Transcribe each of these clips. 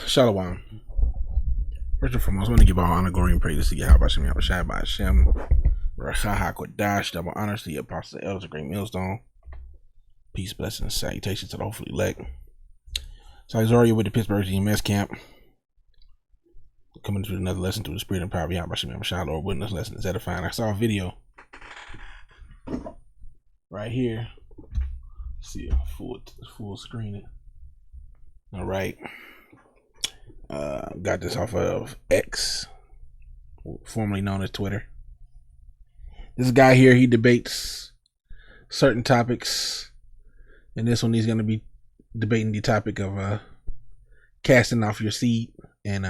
Shalom. First and foremost, I want to give all honor, glory, and praise to Yahweh Hashem, Yahweh Shai, by Hashem, Rachaha Kodash, double honors to the apostles, the elders, the great millstone. Peace, blessings, and salutations to the hopefully elect. So Isaiah with the Pittsburgh GMS camp. Coming to another lesson through the spirit and power of Yahweh Hashem, Yahweh Shai, Lord, witness lesson is edifying. I saw a video right here. Let's see, full screen it. All right. Got this off of X, formerly known as Twitter. This guy here, he debates certain topics. And this one, he's going to be debating the topic of casting off your seed. And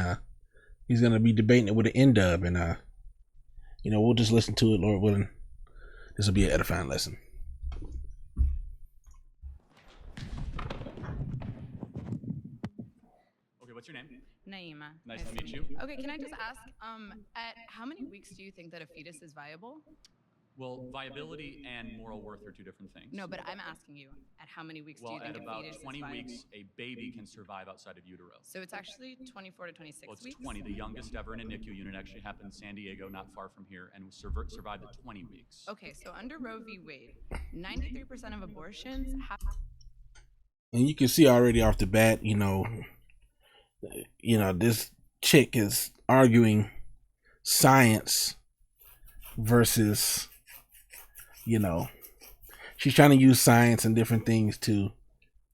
he's going to be debating it with an N-dub. And, we'll just listen to it, Lord willing. This will be an edifying lesson. What's your name? Naima. Nice to meet you. Okay, can I just ask, at how many weeks do you think that a fetus is viable? Well, viability and moral worth are two different things. No, but I'm asking you, at how many weeks do you think at a about fetus is 20 viable? weeks, a baby can survive outside of utero. So it's actually 24 to 26 Well, it's weeks? 20. The youngest ever in a NICU unit actually happened in San Diego, not far from here, and survived the 20 weeks. Okay, so under Roe v. Wade, 93% of abortions have... And you can see already off the bat, this chick is arguing science versus, she's trying to use science and different things to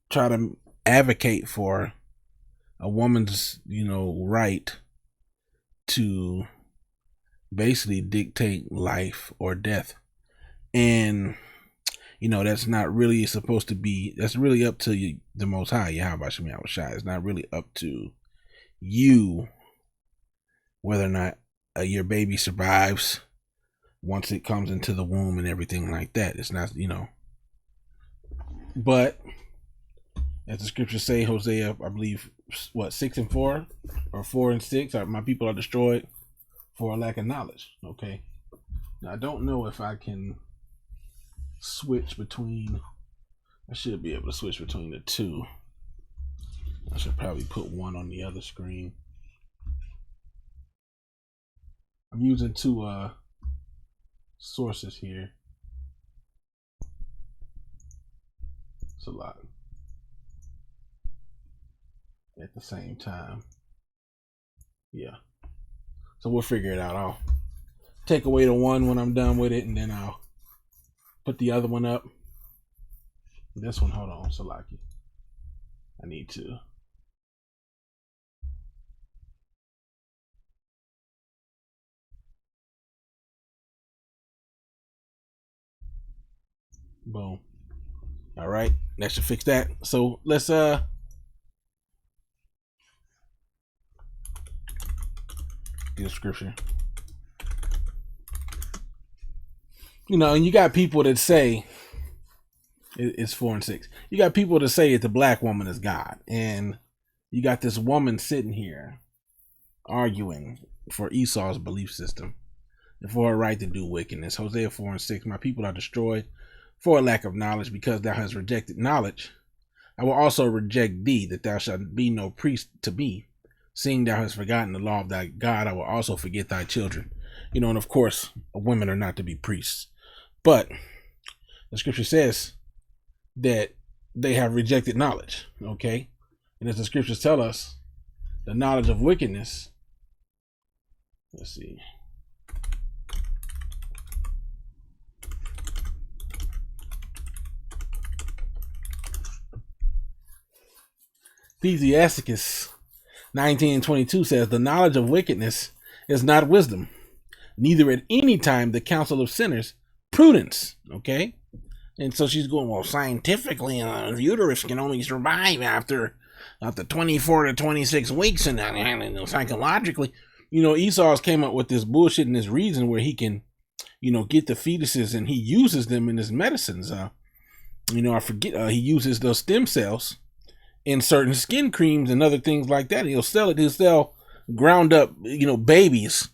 try to advocate for a woman's, right to basically dictate life or death. And, that's not really supposed to be, that's really up to you, the Most High, Yahweh Hashem, Yahweh Shai. It's not really up to you whether or not your baby survives once it comes into the womb and everything like that. It's not, but as the scriptures say, Hosea, I believe, 6:4 or 4:6, my people are destroyed for a lack of knowledge. Okay. Now I don't know if I can switch between, I should be able to switch between the two. I should probably put one on the other screen. I'm using two sources here. It's a lot at the same time. Yeah. So we'll figure it out. I'll take away the one when I'm done with it, and then I'll put the other one up. This one, hold on, Salaki. I need to. Boom. All right, that should fix that. So let's get a scripture. And you got people that say it's 4 and 6. You got people that say that the black woman is God, and you got this woman sitting here arguing for Esau's belief system and for her right to do wickedness. Hosea 4 and 6. My people are destroyed for a lack of knowledge, because thou hast rejected knowledge. I will also reject thee, that thou shalt be no priest to me. Seeing thou hast forgotten the law of thy God, I will also forget thy children. And of course, women are not to be priests. But the scripture says that they have rejected knowledge. Okay. And as the scriptures tell us, the knowledge of wickedness. Let's see. Ecclesiasticus 19:22 says, the knowledge of wickedness is not wisdom, neither at any time the counsel of sinners prudence. Okay. And so she's going, well, scientifically, uterus can only survive after 24 to 26 weeks, and psychologically, Esau's came up with this bullshit and this reason where he can, get the fetuses, and he uses them in his medicines. I forget, he uses those stem cells in certain skin creams and other things like that. He'll sell ground up, babies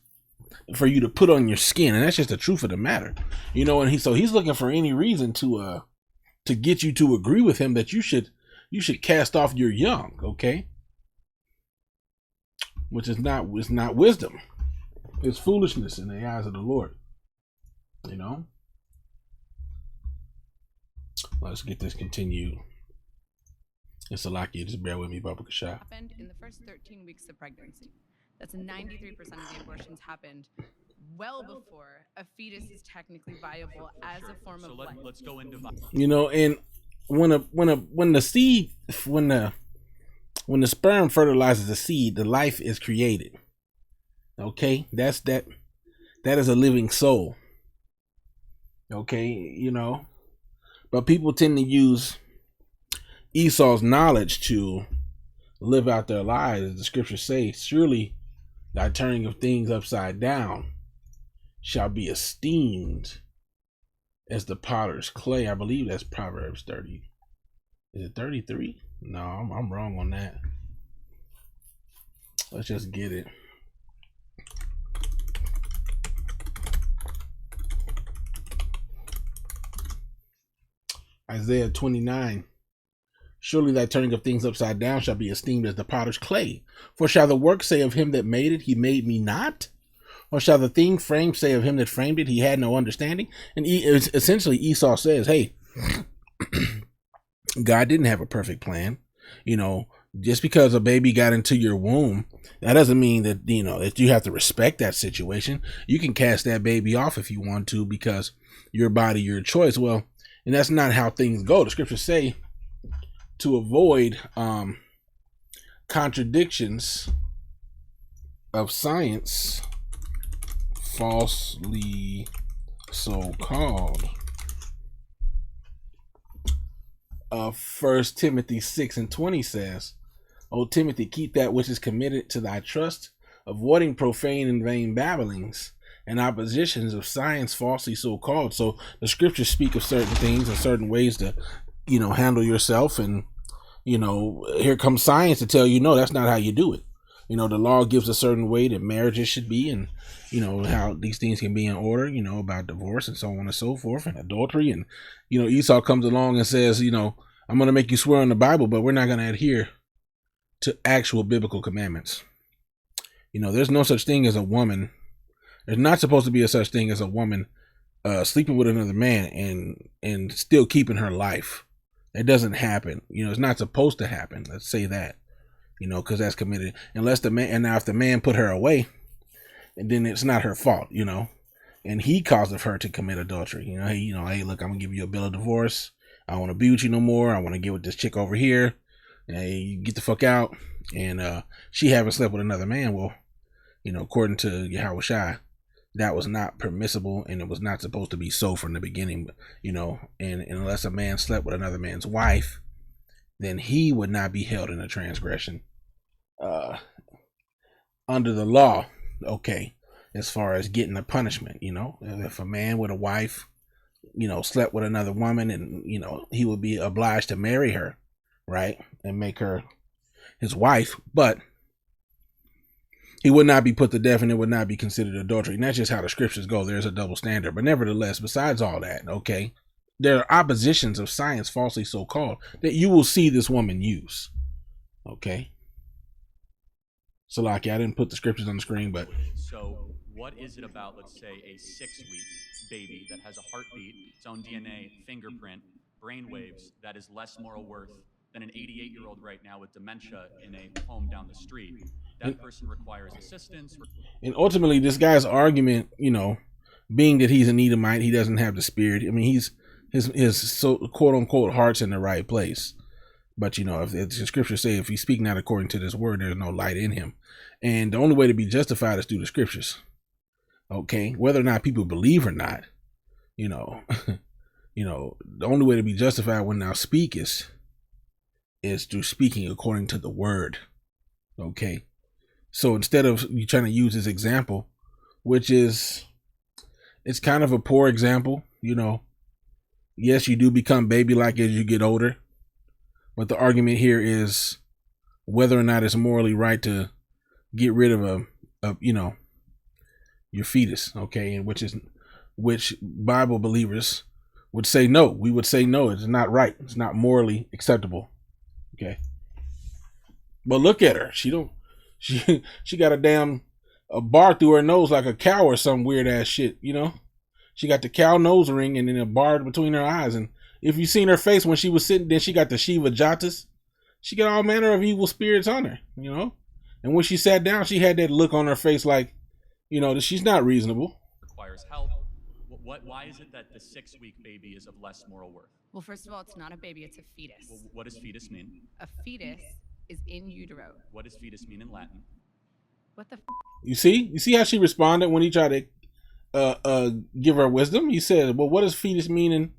for you to put on your skin, and that's just the truth of the matter, And he's looking for any reason to get you to agree with him that you should cast off your young. Okay, which is not, it's not wisdom. It's foolishness in the eyes of the Lord. You know? Let's get this continued. It's a lucky. Just bear with me, Baba Kasha. Happened in the first 13 weeks of pregnancy. That's 93% of the abortions happened well before a fetus is technically viable as a form of life. Let's go into. You know, and when the sperm fertilizes the seed, the life is created. Okay, that is a living soul. Okay, you know, but people tend to use Esau's knowledge to live out their lives. The scriptures say, surely thy turning of things upside down shall be esteemed as the potter's clay. I believe that's Proverbs 30. Is it 33? No, I'm wrong on that. Let's just get it. Isaiah 29. Surely thy turning of things upside down shall be esteemed as the potter's clay. For shall the work say of him that made it, he made me not? Or shall the thing framed say of him that framed it, he had no understanding? And essentially Esau says, hey, God didn't have a perfect plan. You know, just because a baby got into your womb, that doesn't mean that, you know, that you have to respect that situation. You can cast that baby off if you want to, because your body, your choice. Well, and that's not how things go. The scriptures say to avoid contradictions of science, falsely so called. 1 Timothy 6:20 says, O Timothy, keep that which is committed to thy trust, avoiding profane and vain babblings and oppositions of science falsely so called. So the scriptures speak of certain things and certain ways to, you know, handle yourself. And, you know, here comes science to tell you, no, that's not how you do it. You know, the law gives a certain way that marriages should be, and, you know, how these things can be in order, you know, about divorce and so on and so forth, and adultery. And, you know, Esau comes along and says, you know, I'm going to make you swear on the Bible, but we're not going to adhere to actual biblical commandments. You know, there's no such thing as a woman. There's not supposed to be a such thing as a woman sleeping with another man and still keeping her life. It doesn't happen. You know, it's not supposed to happen. Let's say that, you know, because that's committed. Unless the man, and now if the man put her away, and then it's not her fault, you know, and he caused of her to commit adultery. You know, hey, look, I'm gonna give you a bill of divorce. I don't want to be with you no more. I want to get with this chick over here. Hey, you get the fuck out. And she haven't slept with another man. Well, you know, according to Yahweh Shai, that was not permissible, and it was not supposed to be so from the beginning. You know, and unless a man slept with another man's wife, then he would not be held in a transgression under the law. Okay, as far as getting a punishment, you know, if a man with a wife, you know, slept with another woman, and, you know, he would be obliged to marry her, right, and make her his wife, but he would not be put to death, and it would not be considered adultery. And that's just how the scriptures go. There's a double standard. But nevertheless, besides all that, okay, there are oppositions of science falsely so called that you will see this woman use. Okay. Salaki, I didn't put the scriptures on the screen, but So what is it about, let's say, a 6-week baby that has a heartbeat, its own DNA, fingerprint, brainwaves, that is less moral worth than an 88-year-old right now with dementia in a home down the street? That person requires assistance. And ultimately, this guy's argument, you know, being that he's an Edomite, he doesn't have the spirit. I mean, his so quote unquote heart's in the right place. But, you know, if the scriptures say if he speak not according to this word, there's no light in him. And the only way to be justified is through the scriptures. Okay, whether or not people believe or not, you know, you know, the only way to be justified when thou speak is through speaking according to the word. Okay. So instead of you trying to use this example, which is, it's kind of a poor example, you know, yes, you do become baby-like as you get older, but the argument here is whether or not it's morally right to get rid of a you know, your fetus, okay, and which Bible believers would say no. We would say no, it's not right. It's not morally acceptable. Okay. But look at her. She got a bar through her nose like a cow or some weird ass shit, you know? She got the cow nose ring and then a bar between her eyes. And if you seen her face when she was sitting, then she got the Shiva Jatas. She got all manner of evil spirits on her, you know? And when she sat down, she had that look on her face like, you know, that she's not reasonable. Requires help. Why is it that the 6-week baby is of less moral worth? Well, first of all, it's not a baby, it's a fetus. Well, what does fetus mean? A fetus is in utero. What does fetus mean in Latin? What the You see how she responded when he tried to give her wisdom? He said, well, what does fetus mean in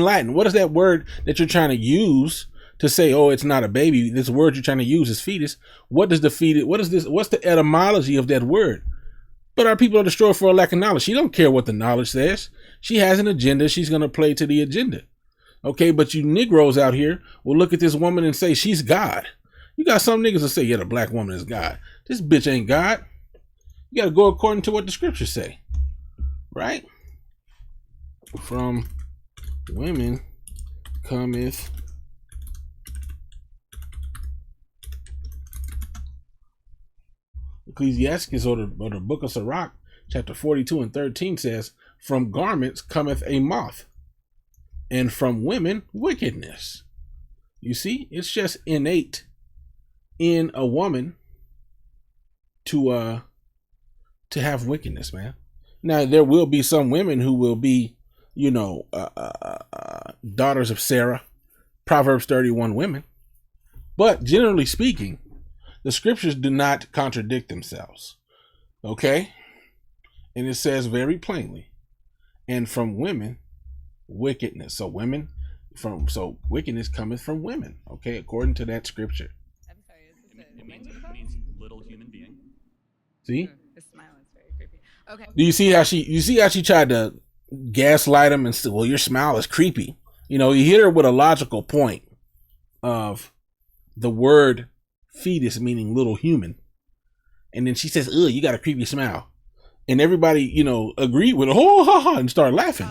Latin? What is that word that you're trying to use to say, oh, it's not a baby? This word you're trying to use is fetus. What is this? What's the etymology of that word? But our people are destroyed for a lack of knowledge. She don't care what the knowledge says. She has an agenda. She's going to play to the agenda. Okay, but you Negroes out here will look at this woman and say she's God. You got some niggas that say, yeah, the black woman is God. This bitch ain't God. You got to go according to what the scriptures say. Right? From women cometh Ecclesiastes or the book of Sirach, chapter 42 and 13 says, from garments cometh a moth, and from women wickedness. You see, it's just innate in a woman to have wickedness, man. Now there will be some women who will be, you know, daughters of Sarah, Proverbs 31 women, but generally speaking, the scriptures do not contradict themselves. Okay? And it says very plainly, and from women, wickedness. So wickedness cometh from women. Okay, according to that scripture. I'm sorry, It means little human being. See? The smile is very creepy. Okay. Do you see how she tried to gaslight him and say, well, your smile is creepy. You know, you hit her with a logical point of the word fetus meaning little human. And then she says, ugh, you got a creepy smile. And everybody, you know, agreed with her, oh, ha, ha, and start laughing.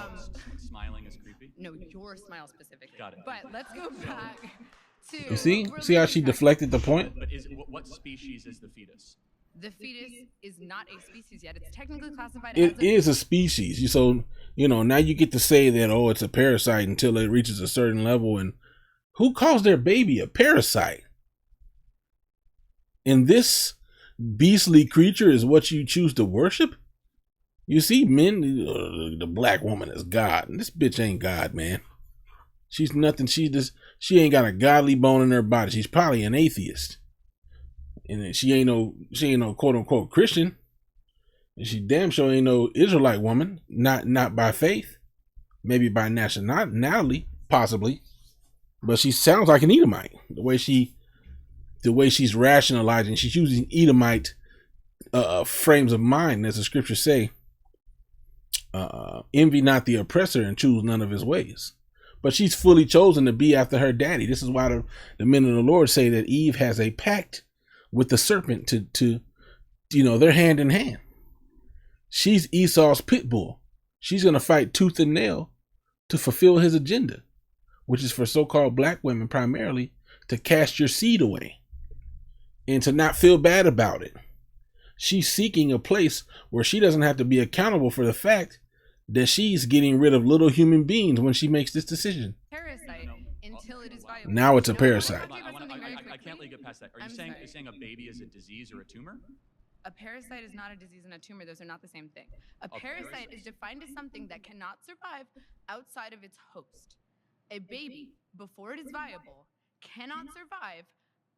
Smiling is creepy? No, your smile specifically. Got it. But let's go back to... You see how she deflected the point? But what species is the fetus? The fetus is not a species yet. It's technically classified It is a species. So, you know, now you get to say that, oh, it's a parasite until it reaches a certain level. And who calls their baby a parasite? And this beastly creature is what you choose to worship? You see, men, the black woman is God. And this bitch ain't God, man. She's nothing. She ain't got a godly bone in her body. She's probably an atheist. And she ain't no quote unquote Christian. And she damn sure ain't no Israelite woman. Not by faith. Maybe by nationality, possibly. But she sounds like an Edomite. The way she's rationalizing, she's using Edomite frames of mind, as the scriptures say. Envy not the oppressor and choose none of his ways. But she's fully chosen to be after her daddy. This is why the men of the Lord say that Eve has a pact with the serpent to you know, they're hand in hand. She's Esau's pit bull. She's going to fight tooth and nail to fulfill his agenda, which is for so-called black women primarily to cast your seed away and to not feel bad about it. She's seeking a place where she doesn't have to be accountable for the fact that she's getting rid of little human beings when she makes this decision. Parasite until it is viable. Now it's a parasite. I can't let you get past that. Are you saying a baby is a disease or a tumor? A parasite is not a disease and a tumor. Those are not the same thing. A parasite is defined as something that cannot survive outside of its host. A baby, before it is viable, cannot survive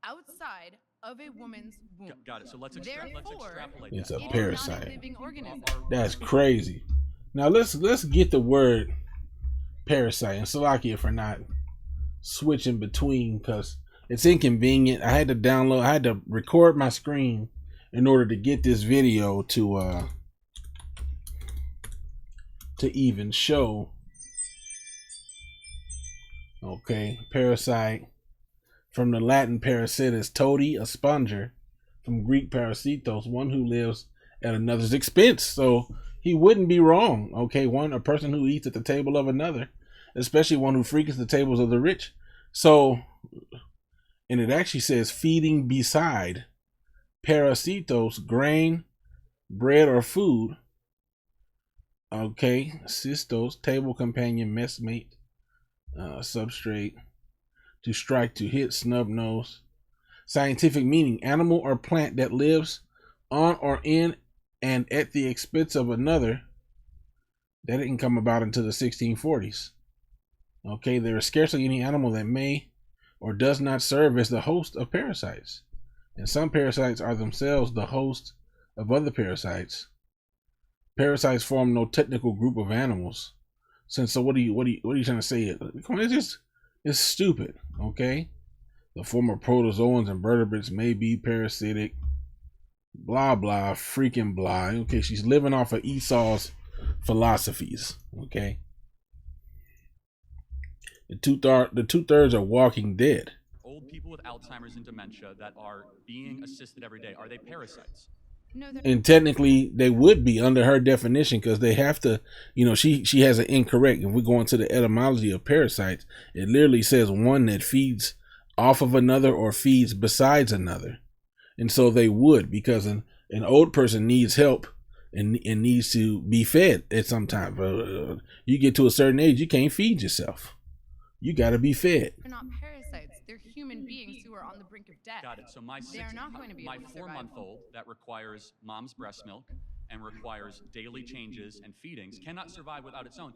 outside of a woman's womb. Got it. So let's extrapolate. It's a that. parasite. It is not a living organism. That's crazy. Now let's get the word parasite, and Salakia for not switching between, because it's inconvenient. I had to record my screen in order to get this video to even show. Okay, parasite, from the Latin parasitus, toady, a sponger, from Greek parasitos, one who lives at another's expense. So he wouldn't be wrong. Okay, a person who eats at the table of another, especially one who frequents the tables of the rich. So, and it actually says feeding beside parasitos, grain, bread, or food. Okay, cystos, table companion, messmate, substrate, to strike, to hit, snub nose. Scientific meaning, animal or plant that lives on or in and at the expense of another. That didn't come about until the 1640s. Okay, there is scarcely any animal that may or does not serve as the host of parasites. And some parasites are themselves the host of other parasites. Parasites form no technical group of animals. So what are you trying to say? Come on, it's stupid, okay? The form of protozoans and vertebrates may be parasitic. Blah blah, freaking blah. Okay, she's living off of Esau's philosophies. Okay. The two-thirds are walking dead. Old people with Alzheimer's and dementia that are being assisted every day, are they parasites? No, and technically they would be under her definition, because they have to, she has an incorrect. If we go into the etymology of parasites, it literally says one that feeds off of another or feeds besides another. And so they would, because an old person needs help and needs to be fed at some time. You get to a certain age, you can't feed yourself. You got to be fed. they're not parasites. They're human beings who are on the brink of death. Got it. So my They are not going to be my able to survive. 4-month-old that requires mom's breast milk and requires daily changes and feedings cannot survive without its own.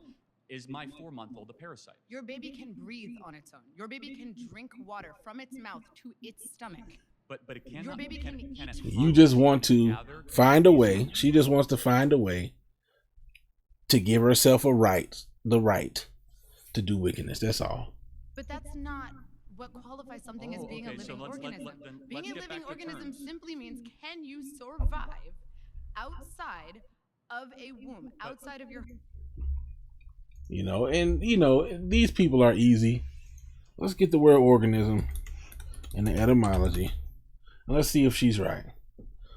Is my 4-month-old a parasite? Your baby can breathe on its own. Your baby can drink water from its mouth to its stomach. But it cannot. Your baby can eat. it You just want to find a way. She just wants to find a way to give herself the right to do wickedness. That's all. But that's not what qualifies something as being a living organism. Being a living organism simply means, can you survive outside of a womb, outside of your... These people are easy. Let's get the word organism and the etymology. And let's see if she's right.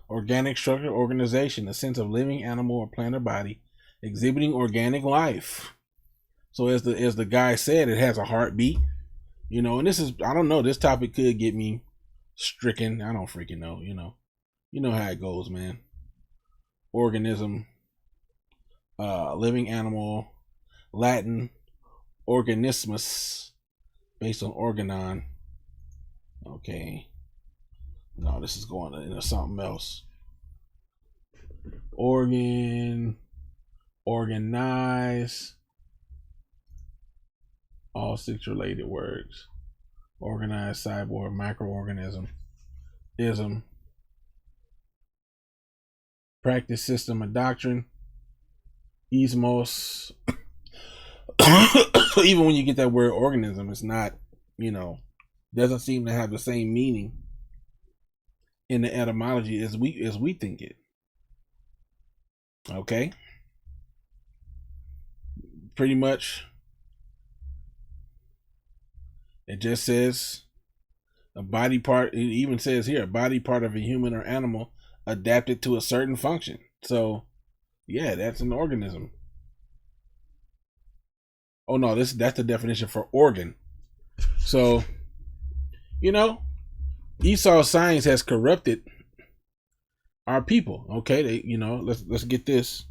Organic structure, organization, a sense of living animal or plant or body exhibiting organic life. So as the guy said, it has a heartbeat. And this is, I don't know, this topic could get me stricken. I don't freaking know, You know how it goes, man. Organism, living animal, Latin, organismus, based on organon. Okay. No, this is going into something else. Organ, organize, all 6 related words. Organized, cyborg, microorganism, ism, practice, system, of doctrine, ismos. Even when you get that word organism, it's not, doesn't seem to have the same meaning in the etymology as we think it. Okay. Pretty much it just says a body part. It even says here a body part of a human or animal adapted to a certain function. So yeah, that's an organism. Oh no, that's the definition for organ. So Esau's science has corrupted our people. Okay, let's get this.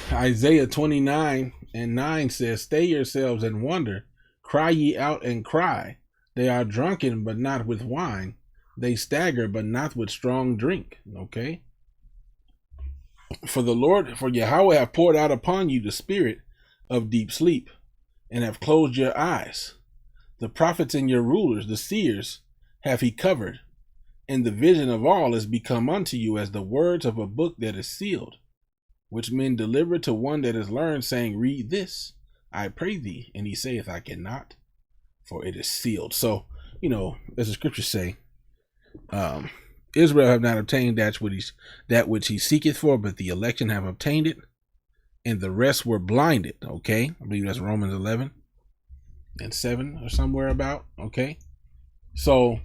Isaiah 29:9 says, "Stay yourselves and wonder, cry ye out and cry. They are drunken, but not with wine. They stagger, but not with strong drink." Okay. For Yahweh have poured out upon you the spirit of deep sleep, and have closed your eyes. The prophets and your rulers, the seers, have he covered, and the vision of all is become unto you as the words of a book that is sealed, which men deliver to one that is learned, saying, "Read this, I pray thee." And he saith, "I cannot, for it is sealed." So, as the scriptures say, Israel have not obtained that which he seeketh for, but the election have obtained it, and the rest were blinded. Okay, I believe that's Romans 11:7 or somewhere about. Okay, so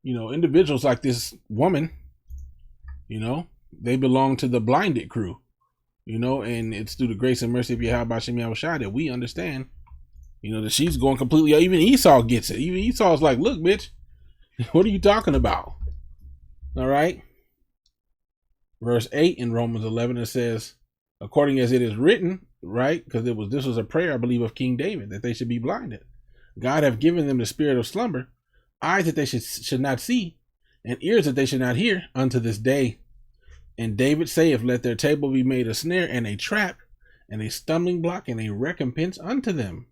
individuals like this woman, they belong to the blinded crew, you know, and it's through the grace and mercy of Yahweh Shem Yahushua that we understand, you know, that she's going completely. Even Esau gets it. Even Esau's like, look, bitch, what are you talking about? All right. Verse 8 in Romans 11, it says, according as it is written, right? Because this was a prayer, I believe, of King David, that they should be blinded. God have given them the spirit of slumber, eyes that they should not see, and ears that they should not hear unto this day. And David saith, let their table be made a snare and a trap, and a stumbling block and a recompense unto them.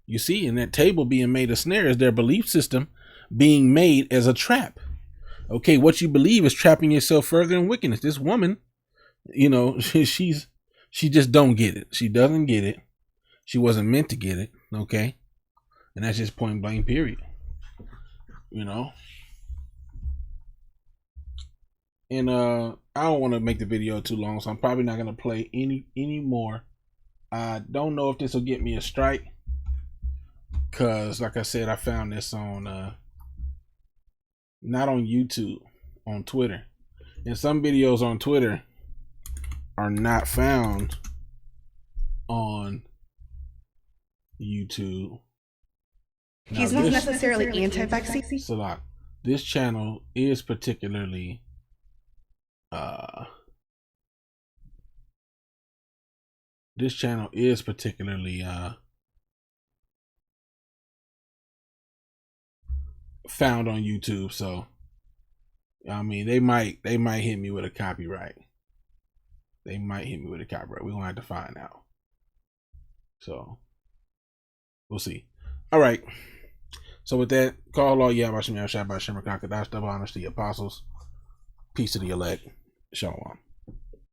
You see, in that table being made a snare is their belief system being made as a trap. Okay, what you believe is trapping yourself further in wickedness. This woman, you know, she just don't get it. She doesn't get it. She wasn't meant to get it. Okay, and that's just point blank, period. You know. And I don't want to make the video too long, so I'm probably not gonna play any more. I don't know if this will get me a strike, cause like I said, I found this on not on YouTube, on Twitter, and some videos on Twitter are not found on YouTube. He's not necessarily anti-vaccine. Salak, this channel is particularly found on YouTube, so I mean they might hit me with a copyright. They might hit me with a copyright. We're gonna have to find out. So we'll see. All right. So with that, call all Yahweh Shem Yahushua by Shem Rakakadash, double honors to the apostles. Peace to the elect. Shalom.